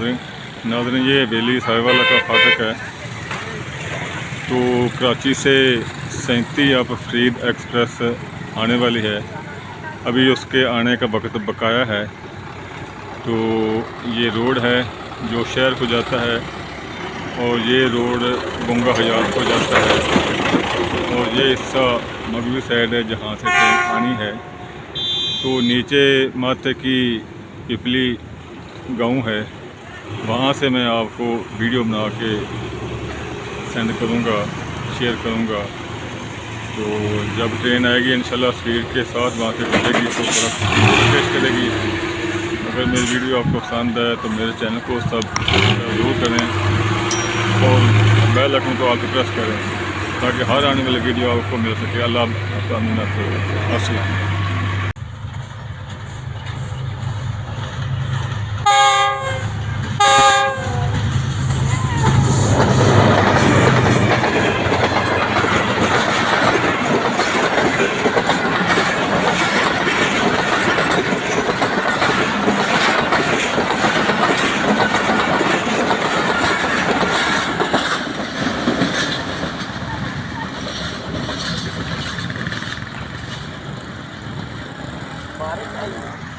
नाज़रीन ये हवेली साहिवाला का फाटक है। तो कराची से 37 अब फरीद एक्सप्रेस आने वाली है, अभी उसके आने का वक्त बकाया है। तो ये रोड है जो शहर को जाता है और ये रोड बुंगा हयात को जाता है और ये हिस्सा मगरबी साइड है जहाँ से ट्रेन आनी है। तो नीचे माथे की पिपली गांव है, वहाँ से मैं आपको वीडियो बना के सेंड करूँगा, शेयर करूँगा। तो जब ट्रेन आएगी इंशाल्लाह स्पीड के साथ वहाँ से चलेगी तो कोशिश करेगी। अगर मेरी वीडियो आपको पसंद है तो मेरे चैनल को ज़रूर करें और बेल आइकन को आप प्रेस करें ताकि हर आने वाली वीडियो आपको मिल सके। अल्लाह हाफ़िज़। बारिश आई